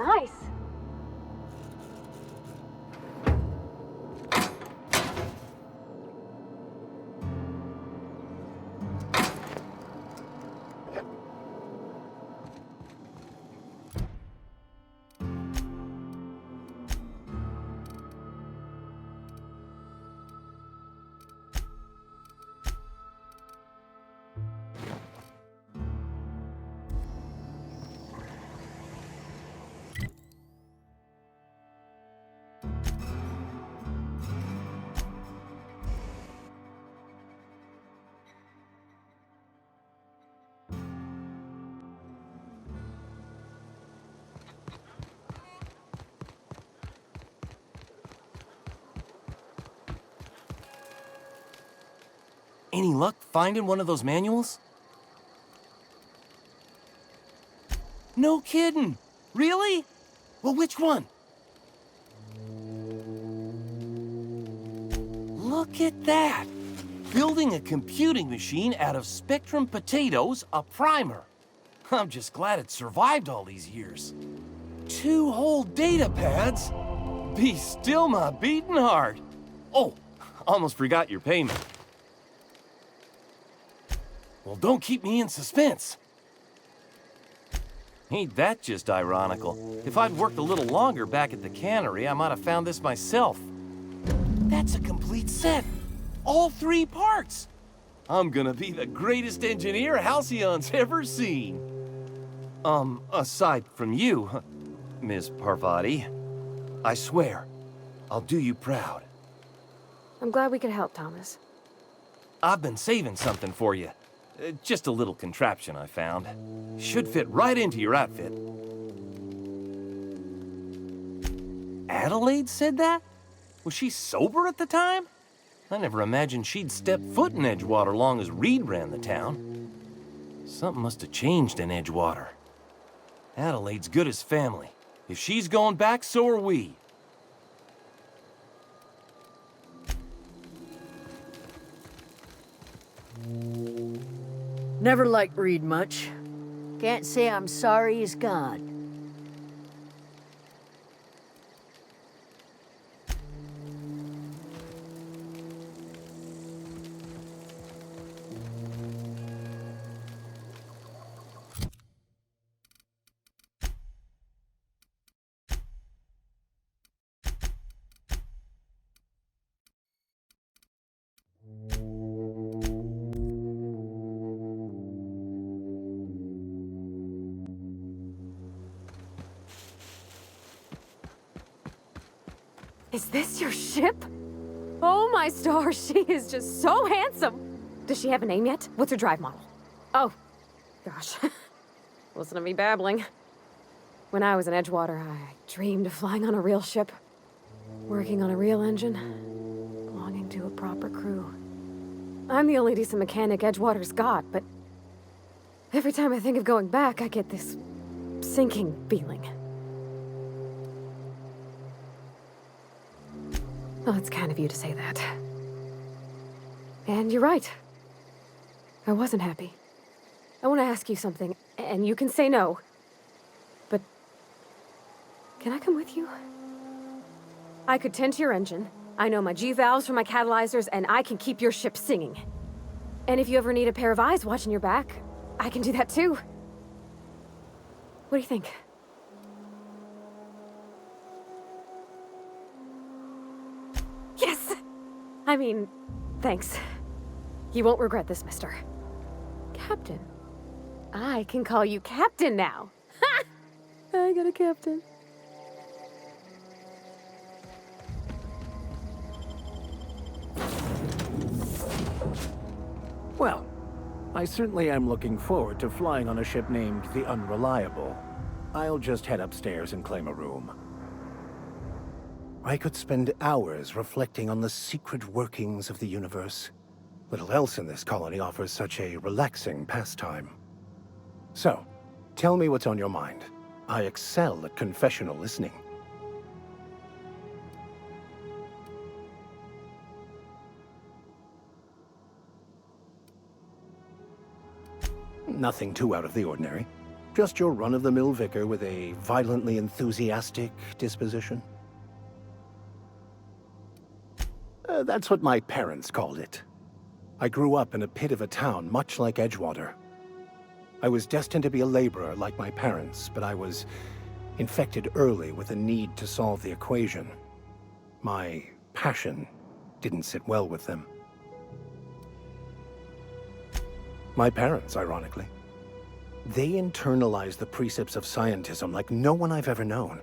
Nice. Any luck finding one of those manuals? No kidding! Really? Well, which one? Look at that! Building a computing machine out of Spectrum potatoes, a primer. I'm just glad it survived all these years. 2 whole data pads? Be still my beating heart. Oh, almost forgot your payment. Well, don't keep me in suspense. Ain't that just ironical? If I'd worked a little longer back at the cannery, I might have found this myself. That's a complete set. All 3 parts. I'm gonna be the greatest engineer Halcyon's ever seen. Aside from you, Ms. Parvati, I swear, I'll do you proud. I'm glad we could help, Thomas. I've been saving something for you. Just a little contraption I found. Should fit right into your outfit. Adelaide said that? Was she sober at the time? I never imagined she'd step foot in Edgewater long as Reed ran the town. Something must have changed in Edgewater. Adelaide's good as family. If she's going back, so are we. Never liked Reed much. Can't say I'm sorry he's gone. Is this your ship? Oh my stars, she is just so handsome. Does she have a name yet? What's her drive model? Oh, gosh. Listen to me babbling. When I was in Edgewater, I dreamed of flying on a real ship, working on a real engine, belonging to a proper crew. I'm the only decent mechanic Edgewater's got, but every time I think of going back, I get this sinking feeling. Well, it's kind of you to say that. And you're right. I wasn't happy. I want to ask you something, and you can say no. But can I come with you? I could tend to your engine. I know my G-valves from my catalyzers, and I can keep your ship singing. And if you ever need a pair of eyes watching your back, I can do that too. What do you think? Yes! I mean, thanks. You won't regret this, mister. Captain. I can call you Captain now. Ha! I got a captain. Well, I certainly am looking forward to flying on a ship named the Unreliable. I'll just head upstairs and claim a room. I could spend hours reflecting on the secret workings of the universe. Little else in this colony offers such a relaxing pastime. So, tell me what's on your mind. I excel at confessional listening. Nothing too out of the ordinary. Just your run-of-the-mill vicar with a violently enthusiastic disposition? That's what my parents called it. I grew up in a pit of a town much like Edgewater. I was destined to be a laborer like my parents, but I was infected early with a need to solve the equation. My passion didn't sit well with them. My parents, ironically. They internalized the precepts of scientism like no one I've ever known.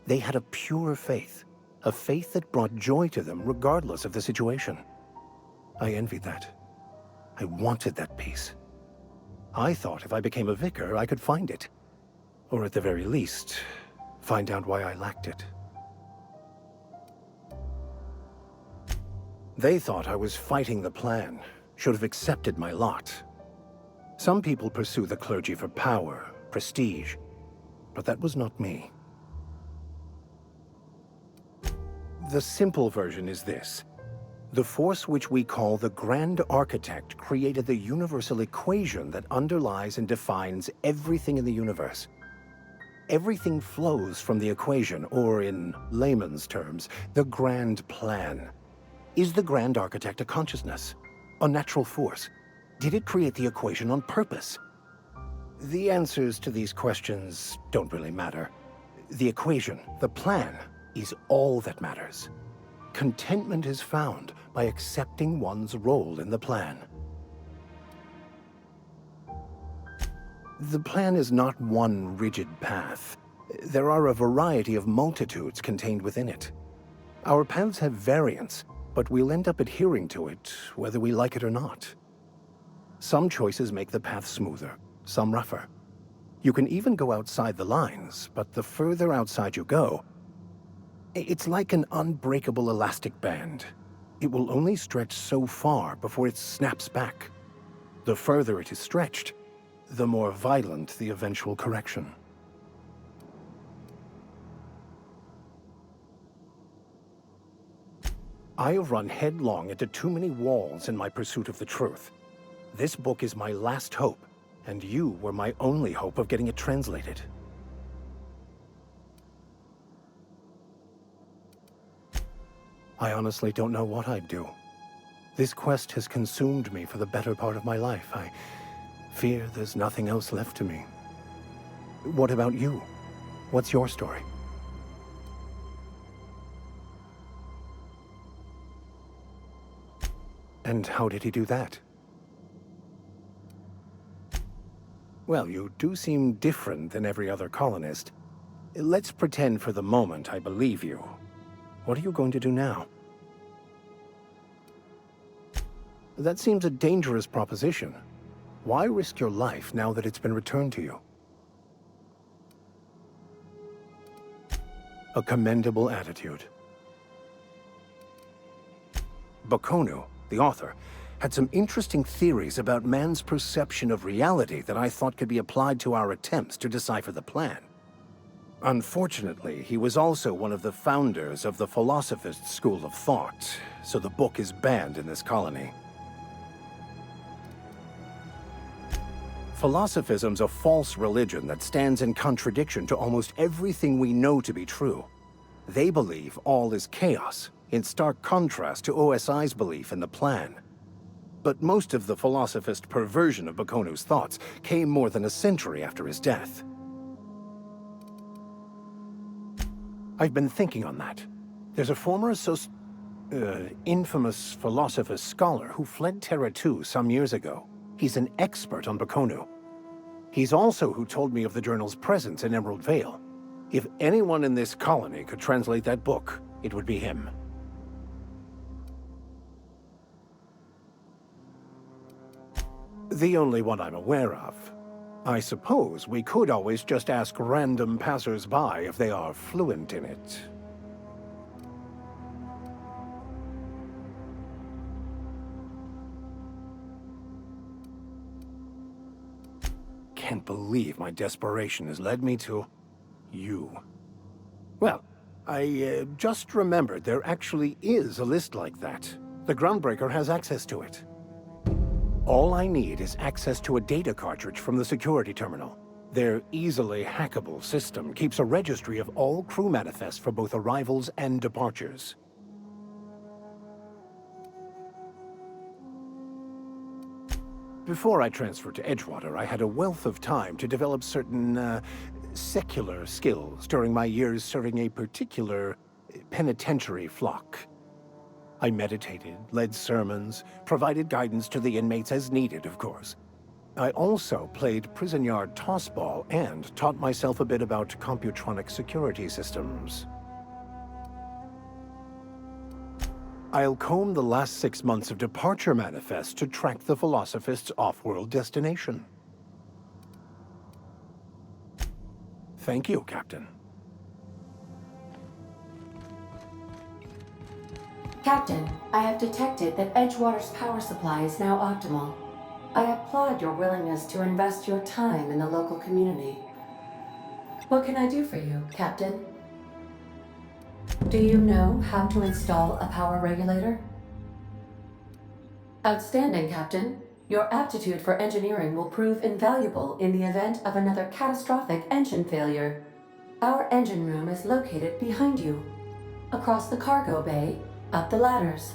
They had a pure faith, a faith that brought joy to them regardless of the situation. I envied that. I wanted that peace. I thought if I became a vicar, I could find it. Or at the very least, find out why I lacked it. They thought I was fighting the plan, should have accepted my lot. Some people pursue the clergy for power, prestige, but that was not me. The simple version is this. The force which we call the Grand Architect created the universal equation that underlies and defines everything in the universe. Everything flows from the equation, or in layman's terms, the grand plan. Is the Grand Architect a consciousness? A natural force? Did it create the equation on purpose? The answers to these questions don't really matter. The equation, the plan, is all that matters. Contentment is found by accepting one's role in the plan. The plan is not one rigid path. There are a variety of multitudes contained within it. Our paths have variance, but we'll end up adhering to it, whether we like it or not. Some choices make the path smoother, some rougher. You can even go outside the lines, but the further outside you go, it's like an unbreakable elastic band. It will only stretch so far before it snaps back. The further it is stretched, the more violent the eventual correction. I have run headlong into too many walls in my pursuit of the truth. This book is my last hope, and you were my only hope of getting it translated. I honestly don't know what I'd do. This quest has consumed me for the better part of my life. I fear there's nothing else left to me. What about you? What's your story? And how did he do that? Well, you do seem different than every other colonist. Let's pretend for the moment I believe you. What are you going to do now? That seems a dangerous proposition. Why risk your life now that it's been returned to you? A commendable attitude. Bakonu, the author, had some interesting theories about man's perception of reality that I thought could be applied to our attempts to decipher the plan. Unfortunately, he was also one of the founders of the Philosophist school of thought, so the book is banned in this colony. Philosophism's a false religion that stands in contradiction to almost everything we know to be true. They believe all is chaos, in stark contrast to OSI's belief in the plan. But most of the philosophist perversion of Bakonu's thoughts came more than a century after his death. I've been thinking on that. There's a former infamous philosophist scholar who fled Terra 2 some years ago. He's an expert on Bakonu. He's also who told me of the journal's presence in Emerald Vale. If anyone in this colony could translate that book, it would be him. The only one I'm aware of. I suppose we could always just ask random passers-by if they are fluent in it. Can't believe my desperation has led me to you. Well, I just remembered there actually is a list like that. The Groundbreaker has access to it. All I need is access to a data cartridge from the security terminal. Their easily hackable system keeps a registry of all crew manifests for both arrivals and departures. Before I transferred to Edgewater, I had a wealth of time to develop certain, secular skills during my years serving a particular penitentiary flock. I meditated, led sermons, provided guidance to the inmates as needed, of course. I also played prison yard tossball and taught myself a bit about computronic security systems. I'll comb the last 6 months of departure manifest to track the Philosophist's off-world destination. Thank you, Captain. Captain, I have detected that Edgewater's power supply is now optimal. I applaud your willingness to invest your time in the local community. What can I do for you, Captain? Do you know how to install a power regulator? Outstanding, Captain. Your aptitude for engineering will prove invaluable in the event of another catastrophic engine failure. Our engine room is located behind you, across the cargo bay, up the ladders.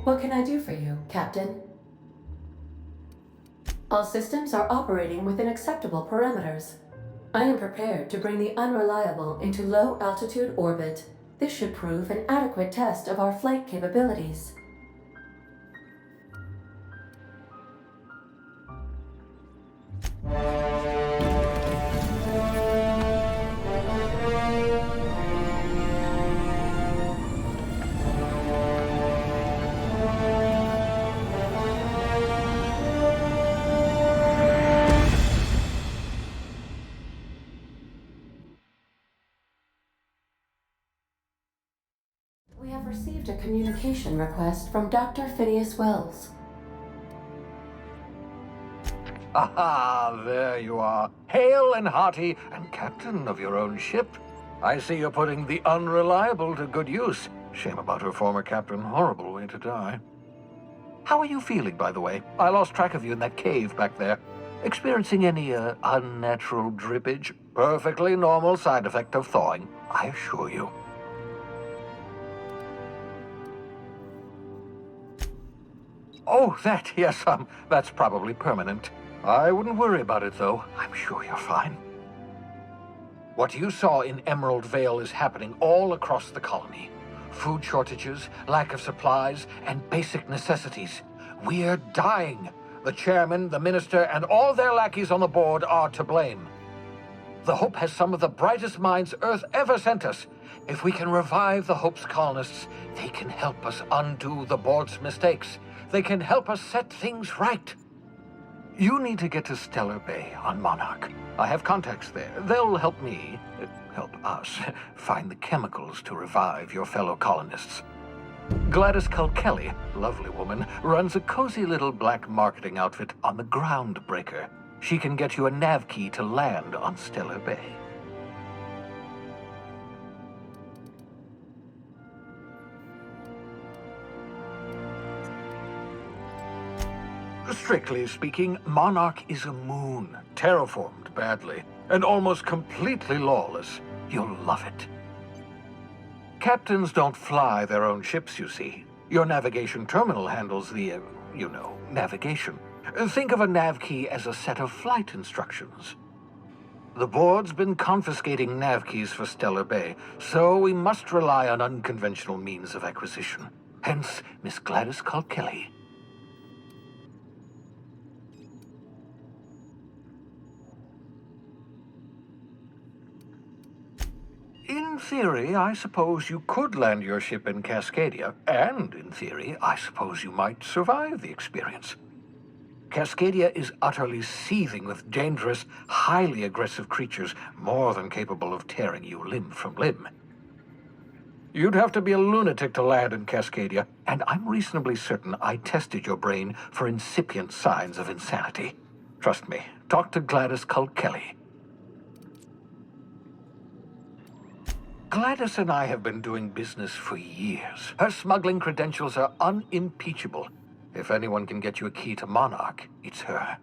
What can I do for you, Captain? All systems are operating within acceptable parameters. I am prepared to bring the unreliable into low-altitude orbit. This should prove an adequate test of our flight capabilities. We have received a communication request from Dr. Phineas Wells. Aha, there you are. Hale and hearty, and captain of your own ship. I see you're putting the unreliable to good use. Shame about her former captain. Horrible way to die. How are you feeling, by the way? I lost track of you in that cave back there. Experiencing any, unnatural drippage? Perfectly normal side effect of thawing, I assure you. Oh, that, yes, that's probably permanent. I wouldn't worry about it, though. I'm sure you're fine. What you saw in Emerald Vale is happening all across the colony. Food shortages, lack of supplies, and basic necessities. We're dying. The chairman, the minister, and all their lackeys on the board are to blame. The Hope has some of the brightest minds Earth ever sent us. If we can revive the Hope's colonists, they can help us undo the board's mistakes. They can help us set things right. You need to get to Stellar Bay on Monarch. I have contacts there. They'll help me, help us, find the chemicals to revive your fellow colonists. Gladys Culkelly, lovely woman, runs a cozy little black marketing outfit on the Groundbreaker. She can get you a nav key to land on Stellar Bay. Strictly speaking, Monarch is a moon, terraformed badly, and almost completely lawless. You'll love it. Captains don't fly their own ships, you see. Your navigation terminal handles the, navigation. Think of a nav key as a set of flight instructions. The board's been confiscating nav keys for Stellar Bay, so we must rely on unconventional means of acquisition. Hence, Miss Gladys Culkelly. In theory, I suppose you could land your ship in Cascadia, and in theory, I suppose you might survive the experience. Cascadia is utterly seething with dangerous, highly aggressive creatures more than capable of tearing you limb from limb. You'd have to be a lunatic to land in Cascadia, and I'm reasonably certain I tested your brain for incipient signs of insanity. Trust me, talk to Gladys Culkelly. Gladys and I have been doing business for years. Her smuggling credentials are unimpeachable. If anyone can get you a key to Monarch, it's her.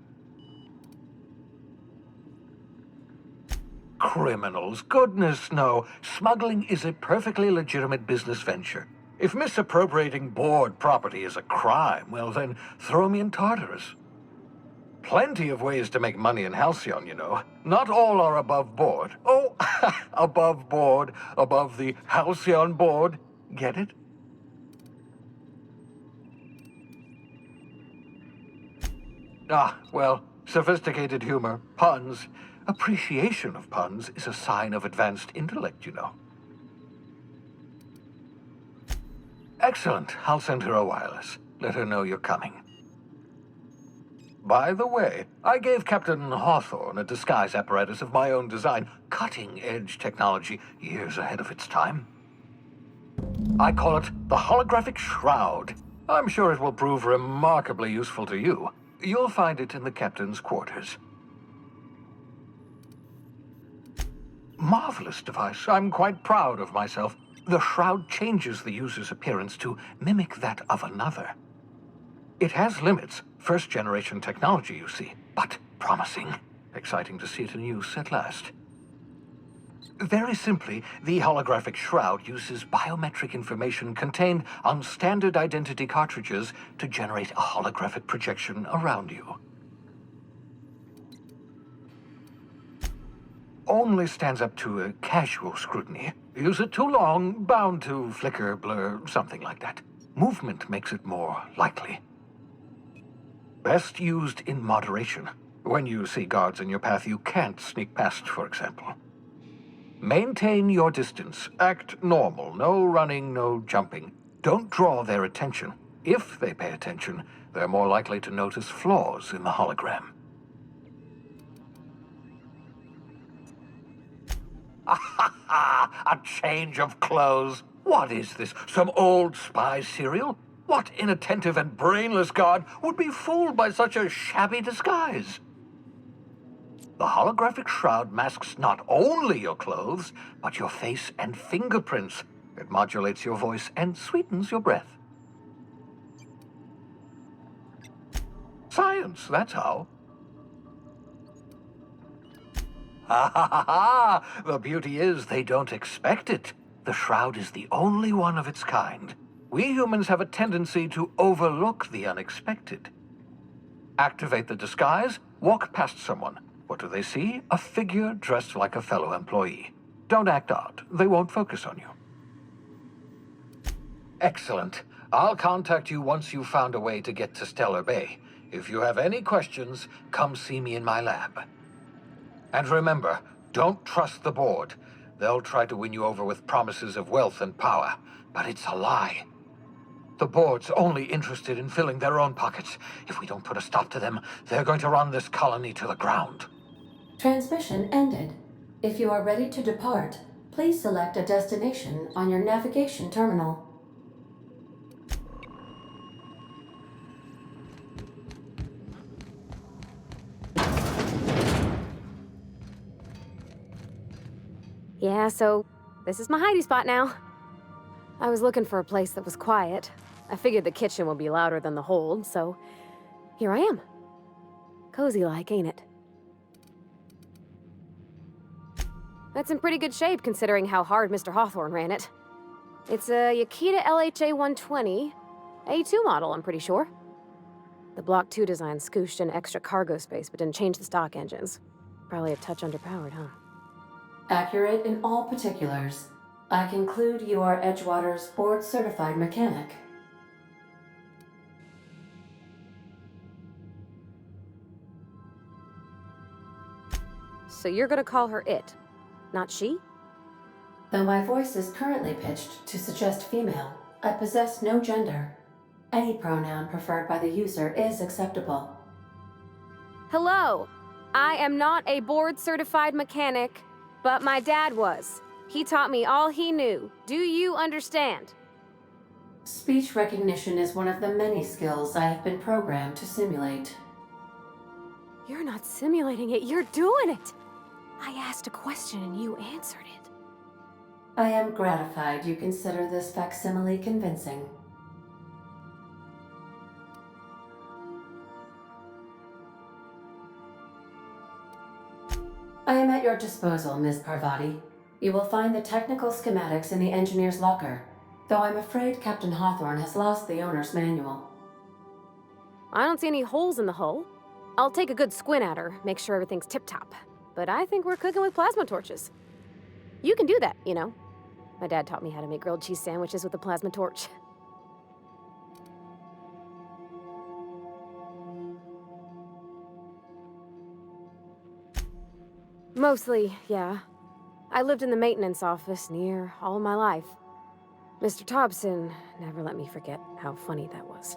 Criminals? Goodness, no. Smuggling is a perfectly legitimate business venture. If misappropriating board property is a crime, well then, throw me in Tartarus. Plenty of ways to make money in Halcyon, you know. Not all are above board. Oh, above board, above the Halcyon board. Get it? Ah, well, sophisticated humor, puns. Appreciation of puns is a sign of advanced intellect, you know. Excellent. I'll send her a wireless. Let her know you're coming. By the way, I gave Captain Hawthorne a disguise apparatus of my own design, cutting-edge technology years ahead of its time. I call it the holographic shroud. I'm sure it will prove remarkably useful to you. You'll find it in the captain's quarters. Marvelous device. I'm quite proud of myself. The shroud changes the user's appearance to mimic that of another. It has limits. First-generation technology, you see, but promising. Exciting to see it in use at last. Very simply, the holographic shroud uses biometric information contained on standard identity cartridges to generate a holographic projection around you. Only stands up to a casual scrutiny. Use it too long, bound to flicker, blur, something like that. Movement makes it more likely. Best used in moderation. When you see guards in your path you can't sneak past, for example. Maintain your distance. Act normal. No running, no jumping. Don't draw their attention. If they pay attention, they're more likely to notice flaws in the hologram. A change of clothes. What is this? Some old spy serial? What inattentive and brainless guard would be fooled by such a shabby disguise? The holographic shroud masks not only your clothes, but your face and fingerprints. It modulates your voice and sweetens your breath. Science, that's how. Ha ha ha ha! The beauty is they don't expect it. The shroud is the only one of its kind. We humans have a tendency to overlook the unexpected. Activate the disguise, walk past someone. What do they see? A figure dressed like a fellow employee. Don't act odd. They won't focus on you. Excellent. I'll contact you once you've found a way to get to Stellar Bay. If you have any questions, come see me in my lab. And remember, don't trust the board. They'll try to win you over with promises of wealth and power, but it's a lie. The board's only interested in filling their own pockets. If we don't put a stop to them, they're going to run this colony to the ground. Transmission ended. If you are ready to depart, please select a destination on your navigation terminal. Yeah, so this is my hidey spot now. I was looking for a place that was quiet. I figured the kitchen would be louder than the hold, so here I am. Cozy-like, ain't it? That's in pretty good shape considering how hard Mr. Hawthorne ran it. It's a Yakita LHA 120, A2 model, I'm pretty sure. The Block 2 design scooshed in extra cargo space but didn't change the stock engines. Probably a touch underpowered, huh? Accurate in all particulars. I conclude you are Edgewater's board-certified mechanic. So you're gonna call her it, not she? Though my voice is currently pitched to suggest female, I possess no gender. Any pronoun preferred by the user is acceptable. Hello. I am not a board-certified mechanic, but my dad was. He taught me all he knew. Do you understand? Speech recognition is one of the many skills I have been programmed to simulate. You're not simulating it, you're doing it! I asked a question and you answered it. I am gratified you consider this facsimile convincing. I am at your disposal, Ms. Parvati. You will find the technical schematics in the engineer's locker, though I'm afraid Captain Hawthorne has lost the owner's manual. I don't see any holes in the hull. I'll take a good squint at her, make sure everything's tip-top. But I think we're cooking with plasma torches. You can do that, you know. My dad taught me how to make grilled cheese sandwiches with a plasma torch. Mostly, yeah. I lived in the maintenance office near all my life. Mr. Thompson never let me forget how funny that was.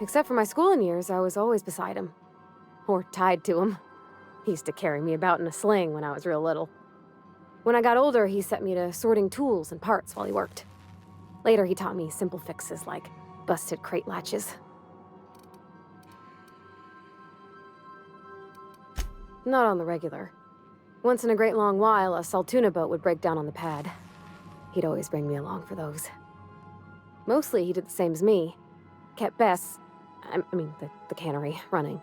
Except for my schooling years, I was always beside him. Or tied to him. He used to carry me about in a sling when I was real little. When I got older, he set me to sorting tools and parts while he worked. Later, he taught me simple fixes like busted crate latches. Not on the regular. Once in a great long while, a Saltuna boat would break down on the pad. He'd always bring me along for those. Mostly, he did the same as me. Kept Bess, the cannery, running.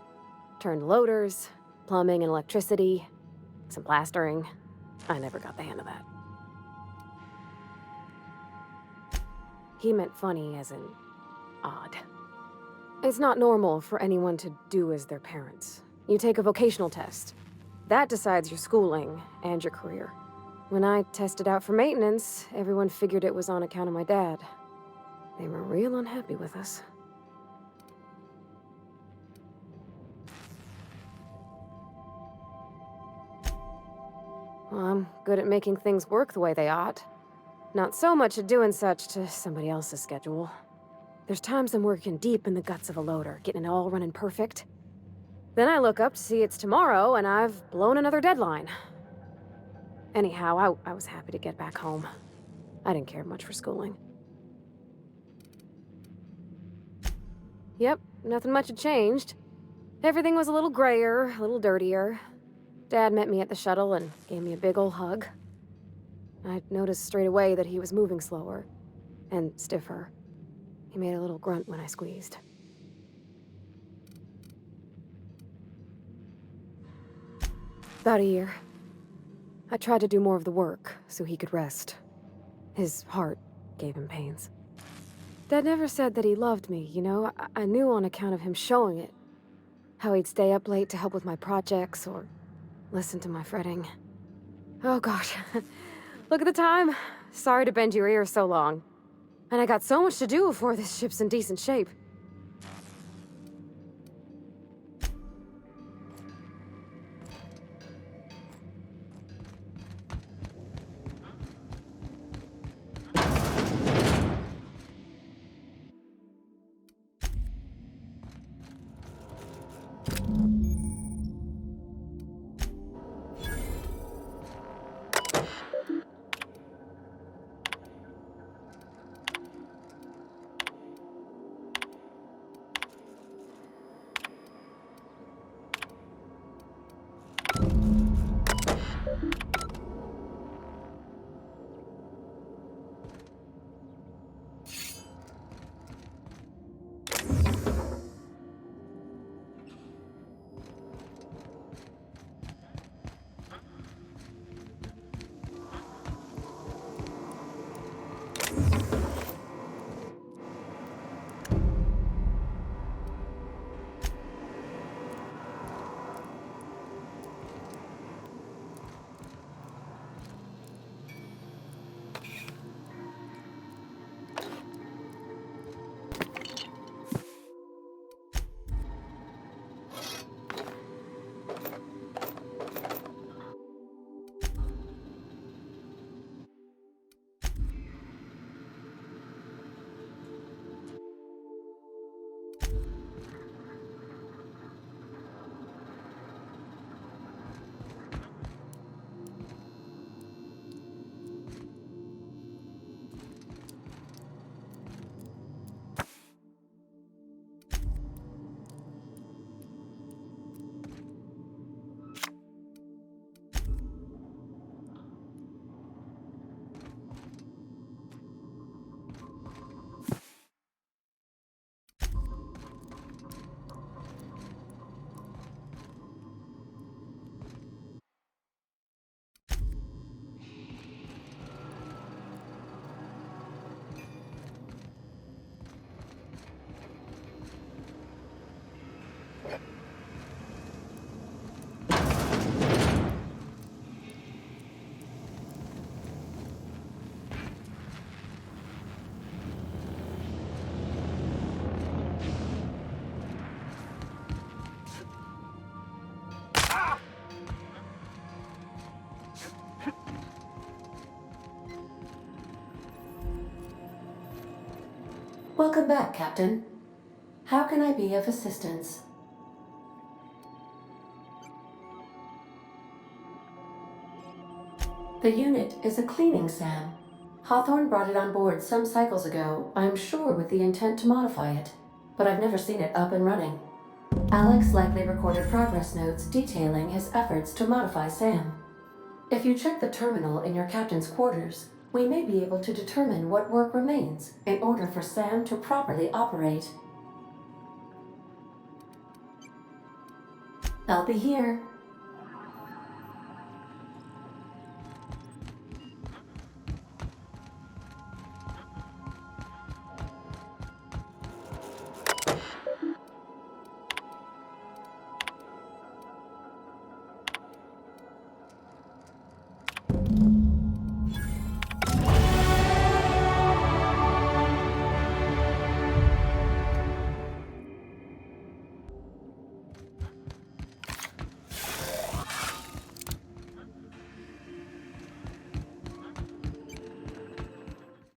Turned loaders, plumbing and electricity, some plastering. I never got the hang of that. He meant funny as in odd. It's not normal for anyone to do as their parents. You take a vocational test. That decides your schooling and your career. When I tested out for maintenance, everyone figured it was on account of my dad. They were real unhappy with us. Well, I'm good at making things work the way they ought. Not so much at doing such to somebody else's schedule. There's times I'm working deep in the guts of a loader, getting it all running perfect. Then I look up to see it's tomorrow, and I've blown another deadline. Anyhow, I was happy to get back home. I didn't care much for schooling. Yep, nothing much had changed. Everything was a little grayer, a little dirtier. Dad met me at the shuttle and gave me a big ol' hug. I noticed straight away that he was moving slower and stiffer. He made a little grunt when I squeezed. About a year. I tried to do more of the work so he could rest. His heart gave him pains. Dad never said that he loved me, you know? I knew on account of him showing it. How he'd stay up late to help with my projects or listen to my fretting. Oh gosh. Look at the time. Sorry to bend your ears so long. And I got so much to do before this ship's in decent shape. Welcome back, Captain. How can I be of assistance? The unit is a cleaning SAM. Hawthorne brought it on board some cycles ago, I'm sure with the intent to modify it, but I've never seen it up and running. Alex likely recorded progress notes detailing his efforts to modify SAM. If you check the terminal in your captain's quarters, we may be able to determine what work remains in order for SAM to properly operate. I'll be here.